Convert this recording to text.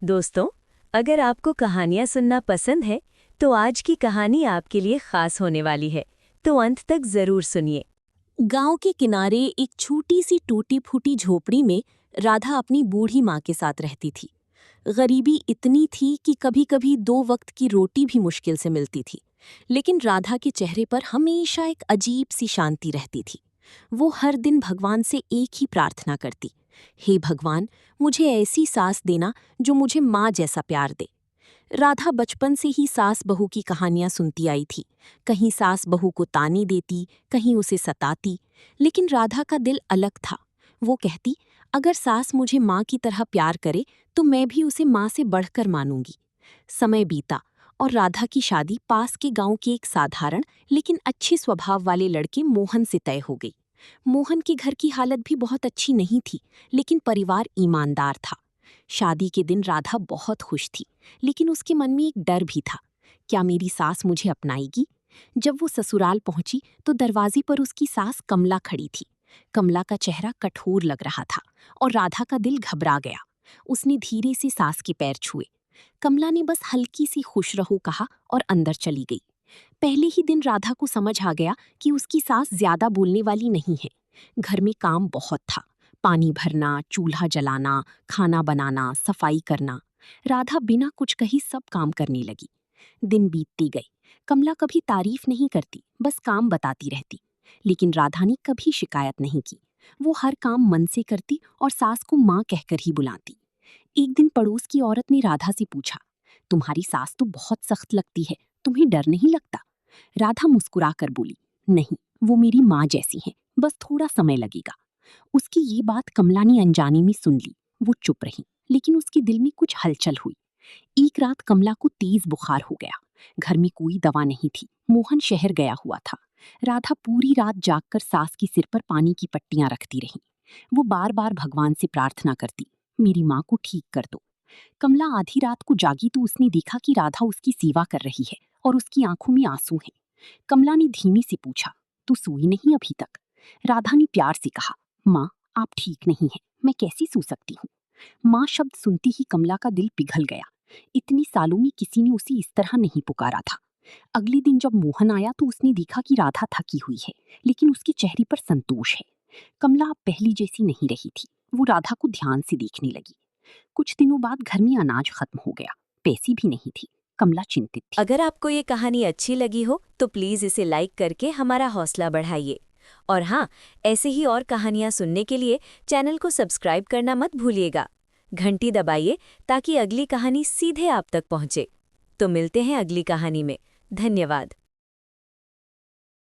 दोस्तों, अगर आपको कहानियाँ सुनना पसंद है तो आज की कहानी आपके लिए खास होने वाली है, तो अंत तक जरूर सुनिए। गांव के किनारे एक छोटी सी टूटी फूटी झोपड़ी में राधा अपनी बूढ़ी माँ के साथ रहती थी। गरीबी इतनी थी कि कभी कभी 2 वक्त की रोटी भी मुश्किल से मिलती थी, लेकिन राधा के चेहरे पर हमेशा एक अजीब सी शांति रहती थी। वो हर दिन भगवान से एक ही प्रार्थना करती, हे भगवान, मुझे ऐसी सास देना जो मुझे माँ जैसा प्यार दे। राधा बचपन से ही सास बहू की कहानियां सुनती आई थी। कहीं सास बहू को ताने देती, कहीं उसे सताती, लेकिन राधा का दिल अलग था। वो कहती, अगर सास मुझे माँ की तरह प्यार करे तो मैं भी उसे माँ से बढ़कर मानूंगी। समय बीता और राधा की शादी पास के गांव के एक साधारण लेकिन अच्छे स्वभाव वाले लड़के मोहन से तय हो गई। मोहन के घर की हालत भी बहुत अच्छी नहीं थी, लेकिन परिवार ईमानदार था। शादी के दिन राधा बहुत खुश थी, लेकिन उसके मन में एक डर भी था। क्या मेरी सास मुझे अपनाएगी? जब वो ससुराल पहुंची तो दरवाजे पर उसकी सास कमला खड़ी थी। कमला का चेहरा कठोर लग रहा था और राधा का दिल घबरा गया। उसने धीरे से सास के पैर छुए। कमला ने बस हल्की सी खुश रहो कहा और अंदर चली गई। पहले ही दिन राधा को समझ आ गया कि उसकी सास ज्यादा बोलने वाली नहीं है। घर में काम बहुत था, पानी भरना, चूल्हा जलाना, खाना बनाना, सफाई करना। राधा बिना कुछ कही सब काम करने लगी। दिन बीतती गई। कमला कभी तारीफ नहीं करती, बस काम बताती रहती, लेकिन राधा ने कभी शिकायत नहीं की। वो हर काम मन से करती और सास को माँ कहकर ही बुलाती। एक दिन पड़ोस की औरत ने राधा से पूछा, तुम्हारी सास तो बहुत सख्त लगती है, तुम्हें डर नहीं लगता? राधा मुस्कुराकर बोली, नहीं, वो मेरी माँ जैसी हैं, बस थोड़ा समय लगेगा। उसकी ये बात कमला ने अनजाने में सुन ली। वो चुप रही, लेकिन उसके दिल में कुछ हलचल हुई। एक रात कमला को तेज बुखार हो गया। घर में कोई दवा नहीं थी, मोहन शहर गया हुआ था। राधा पूरी रात जागकर सास की सिर पर पानी की पट्टियां रखती रही। वो बार बार भगवान से प्रार्थना करती, मेरी माँ को ठीक कर दो। कमला आधी रात को जागी तो उसने देखा कि राधा उसकी सेवा कर रही है और उसकी आंखों में आंसू हैं। कमला ने धीमे से पूछा, तू सोई नहीं अभी तक? राधा ने प्यार से कहा, माँ, आप ठीक नहीं हैं, मैं कैसी सो सकती हूँ? माँ शब्द सुनते ही कमला का दिल पिघल गया। इतनी सालों में किसी ने उसे इस तरह नहीं पुकारा था। अगले दिन जब मोहन आया तो उसने देखा कि राधा थकी हुई है, लेकिन उसके चेहरे पर संतोष है। कमला अब पहली जैसी नहीं रही थी। वो राधा को ध्यान से देखने लगी। कुछ दिनों बाद घर में अनाज खत्म हो गया, पैसे भी नहीं थी। कमला चिंतित थी। अगर आपको ये कहानी अच्छी लगी हो तो प्लीज़ इसे लाइक करके हमारा हौसला बढ़ाइए। और हाँ, ऐसे ही और कहानियाँ सुनने के लिए चैनल को सब्सक्राइब करना मत भूलिएगा। घंटी दबाइए ताकि अगली कहानी सीधे आप तक पहुँचे। तो मिलते हैं अगली कहानी में। धन्यवाद।